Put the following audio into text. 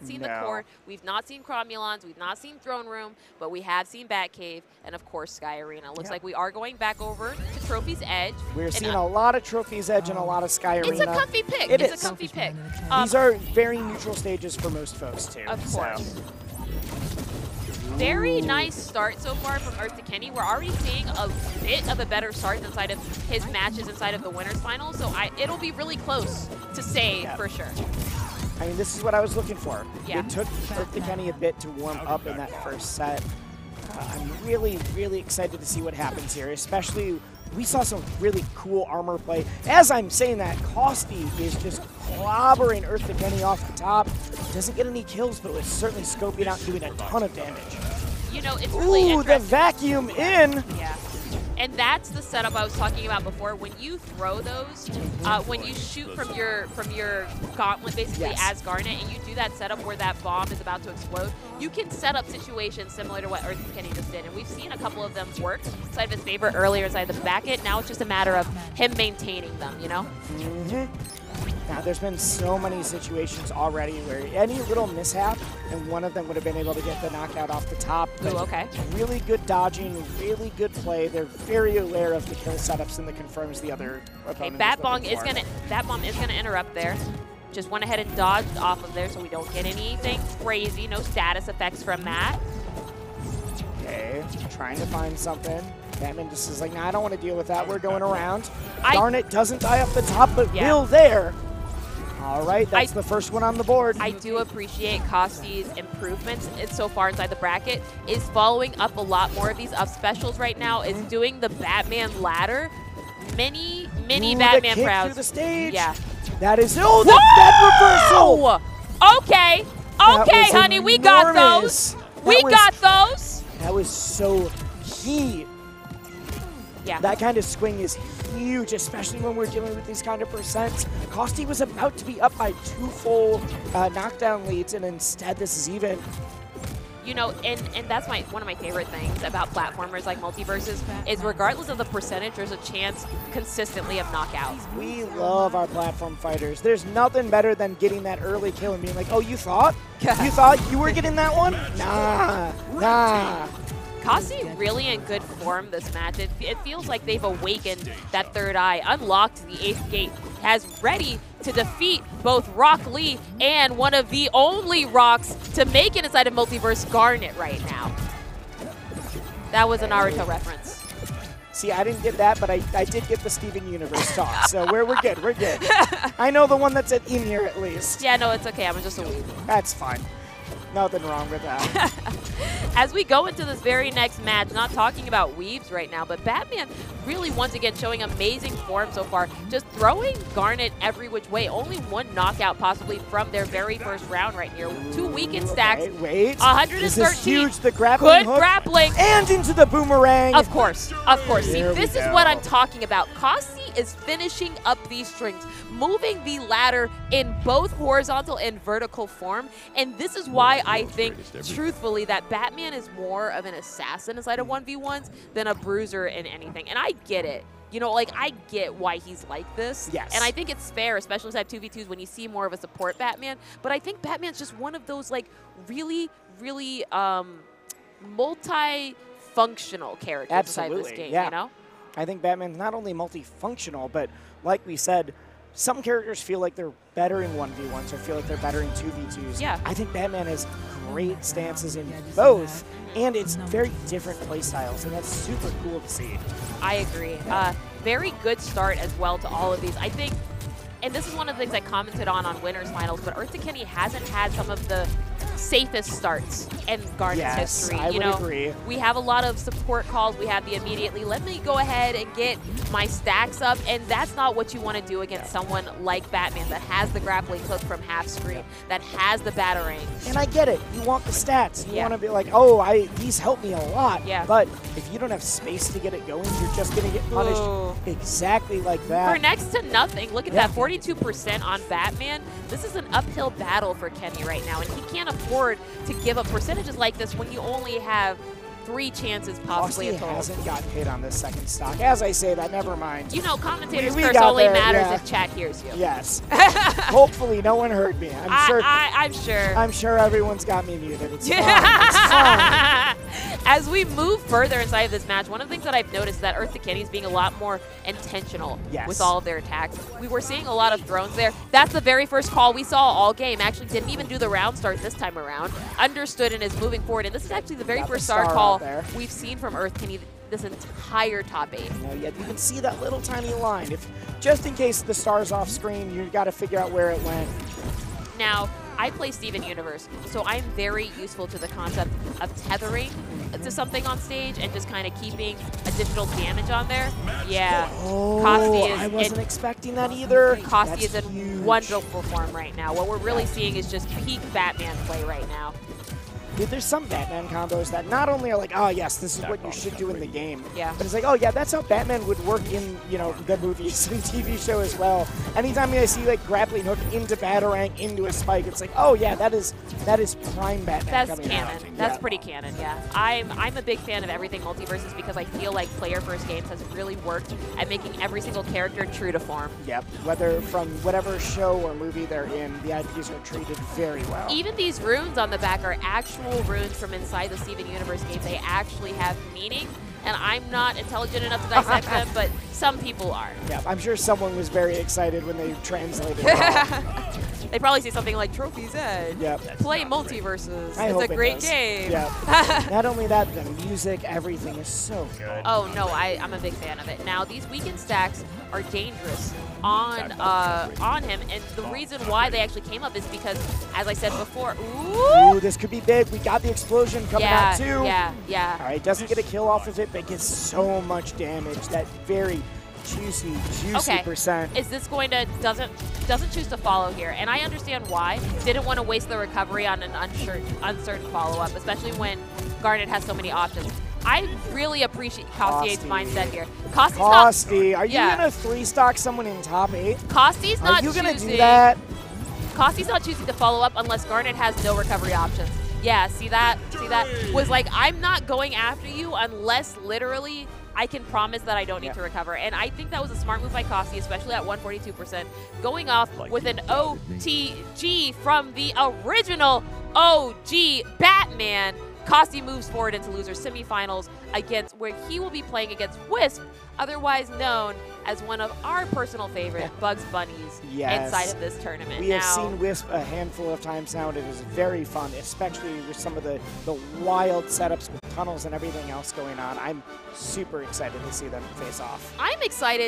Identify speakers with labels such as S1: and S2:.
S1: seen the core, we've not seen Cromulons, we've not seen Throne Room, but we have seen Batcave, and of course Sky Arena. Looks like we are going back over to Trophy's Edge.
S2: We're seeing a lot of Trophy's Edge and a lot of Sky Arena.
S1: It's a comfy pick.
S2: It's
S1: a comfy pick.
S2: These are very neutral stages for most folks too.
S1: Of course. Very nice start so far from EarthToKenny. We're already seeing a bit of a better start inside of his matches inside of the winners final, so it'll be really close to say for sure.
S2: I mean, this is what I was looking for.
S1: Yeah.
S2: It took EarthToKenny a bit to warm up in that first set. I'm really, really excited to see what happens here, especially we saw some really cool armor play. As I'm saying that, Costy is just clobbering EarthToKenny off the top. Doesn't get any kills, but was certainly scoping out, doing a ton of damage.
S1: You know, it's really interesting.
S2: The vacuum in!
S1: Yeah. And that's the setup I was talking about before. When you throw those, when you shoot from your gauntlet basically as Garnet, and you do that setup where that bomb is about to explode, you can set up situations similar to what EarthToKenny just did. And we've seen a couple of them work inside of his favor earlier inside the bracket. Now it's just a matter of him maintaining them, you know?
S2: Now, there's been so many situations already where any little mishap, and one of them would have been able to get the knockout off the top.
S1: Ooh, okay.
S2: Really good dodging, really good play. They're very aware of the kill setups and the confirms the other opponent.
S1: Okay, Bat Bomb is gonna interrupt there. Just went ahead and dodged off of there so we don't get anything crazy. No status effects from that.
S2: Okay, trying to find something. Batman just is like, nah, I don't want to deal with that. We're going around. Garnet doesn't die up the top, but will there. All right, that's the first one on the board.
S1: I do appreciate Costy's improvements so far inside the bracket, is following up a lot more of these up specials right now, is doing the Batman ladder. Many Batman
S2: the kick
S1: crowds.
S2: through the stage.
S1: Yeah.
S2: That is, oh, the dead reversal.
S1: Okay, honey, we got those. We got those.
S2: That was so key.
S1: Yeah.
S2: That kind of swing is huge, especially when we're dealing with these kind of percents. Costy was about to be up by 2 full knockdown leads, and instead this is even.
S1: You know, and that's one of my favorite things about platformers like MultiVersus is regardless of the percentage, there's a chance consistently of knockouts.
S2: We love our platform fighters. There's nothing better than getting that early kill and being like, oh, you thought? You thought you were getting that one? Nah.
S1: Costy really in good form this match. It feels like they've awakened that third eye, unlocked the 8th gate, has ready to defeat both Rock Lee and one of the only rocks to make it inside of MultiVerse, Garnet, right now. That was a Naruto reference.
S2: See, I didn't get that, but I did get the Steven Universe talk, so we're good, we're good. I know the one that's in here at least.
S1: Yeah, no, it's okay. I'm just a weeb.
S2: That's fine. Nothing wrong with that.
S1: As we go into this very next match, not talking about weebs right now, but Batman really once again showing amazing form so far, just throwing Garnet every which way. Only one knockout possibly from their very first round right here. 2 weekend stacks.
S2: Okay, wait.
S1: 113.
S2: This is huge. The grappling hook.
S1: Good grappling.
S2: And into the boomerang.
S1: Of course. See, this is what I'm talking about. Costy is finishing up these strings, moving the ladder in both horizontal and vertical form. And this is why I think, truthfully, that Batman is more of an assassin inside of 1v1s than a bruiser in anything. And I get it. You know, like, I get why he's like this.
S2: Yes.
S1: And I think it's fair, especially inside 2v2s when you see more of a support Batman. But I think Batman's just one of those, like, really multi-functional characters inside this game, you know?
S2: I think Batman's not only multifunctional, but like we said, some characters feel like they're better in 1v1s or feel like they're better in 2v2s.
S1: Yeah.
S2: I think Batman has great stances in both, and it's very different play styles, and that's super cool to see.
S1: I agree. Very good start as well to all of these. I think, and this is one of the things I commented on winners finals, but EarthToKenny hasn't had some of the safest starts in Garnet's history.
S2: I would agree.
S1: We have a lot of support calls. We have the immediately, let me go ahead and get my stacks up, and that's not what you want to do against someone like Batman that has the grappling hook from half screen, that has the batarang.
S2: And I get it. You want the stats. You want to be like, oh, these help me a lot.
S1: Yeah.
S2: But if you don't have space to get it going, you're just going to get punished exactly like that.
S1: For next to nothing. Look at that, 42% on Batman. This is an uphill battle for Kenny right now, and he can't afford to give up percentages like this when you only have 3 chances possibly.
S2: Costy hasn't gotten hit on this second stock. As I say that, never mind.
S1: You know, commentator's
S2: We
S1: curse
S2: got
S1: only
S2: there,
S1: matters
S2: yeah.
S1: if chat hears you.
S2: Yes. Hopefully no one heard me.
S1: I'm sure.
S2: I'm sure everyone's got me muted. It's fine. It's fine.
S1: As we move further inside of this match, one of the things that I've noticed is that EarthToKenny is being a lot more intentional with all of their attacks. We were seeing a lot of drones there. That's the very first call we saw all game. Actually didn't even do the round start this time around. Understood and is moving forward. And this is actually the very first star call we've seen from EarthToKenny this entire top 8.
S2: You can see that little tiny line. If just in case the star's off screen, you got to figure out where it went.
S1: Now, I play Steven Universe, so I'm very useful to the concept of tethering to something on stage and just kind of keeping additional damage on there. Yeah.
S2: Oh,
S1: Costy is
S2: I wasn't expecting that either.
S1: Costy is in wonderful form right now. What we're really seeing is just peak Batman play right now.
S2: Dude, there's some Batman combos that not only are like, oh yes, this is what you should do in the game, but it's like, oh yeah, that's how Batman would work in, you know, the movies and TV show as well. Anytime I see like grappling hook into Batarang into a spike, it's like, oh yeah, that is prime Batman.
S1: That's canon. That's pretty canon. Yeah, I'm a big fan of everything MultiVersus because I feel like player first games has really worked at making every single character true to form.
S2: Yep. Whether from whatever show or movie they're in, the IPs are treated very well.
S1: Even these runes on the back are actual runes from inside the Steven Universe game. They actually have meaning, and I'm not intelligent enough to dissect them, but some people are.
S2: Yeah, I'm sure someone was very excited when they translated it.
S1: They probably say something like Trophy's Edge.
S2: Yep.
S1: Play MultiVersus. It's a great game.
S2: Yep. Not only that, the music, everything is so good.
S1: Oh no, I'm a big fan of it. Now these weekend stacks are dangerous on him, and the reason why they actually came up is because, as I said before,
S2: ooh, this could be big. We got the explosion coming out too.
S1: Yeah.
S2: All right, doesn't get a kill off of it, but gets so much damage. That very juicy percent.
S1: Is this going to doesn't choose to follow here, and I understand why. Didn't want to waste the recovery on an uncertain follow-up, especially when Garnet has so many options. I really appreciate Costie's mindset here.
S2: Costy, are you gonna 3-stock someone in top 8?
S1: Costy's not
S2: choosing. Are you gonna
S1: choosing.
S2: do that?
S1: Costy's not choosing to follow up unless Garnet has no recovery options. Yeah, see that? See that? Was like, I'm not going after you unless literally I can promise that I don't need to recover. And I think that was a smart move by Costy, especially at 142%. Going off with an OTG from the original OG Batman. Costy moves forward into loser semifinals against where he will be playing against Wisp, otherwise known as one of our personal favorite Bugs Bunnies inside of this tournament.
S2: We have seen Wisp a handful of times now, and it is very fun, especially with some of the wild setups with tunnels and everything else going on. I'm super excited to see them face off.
S1: I'm excited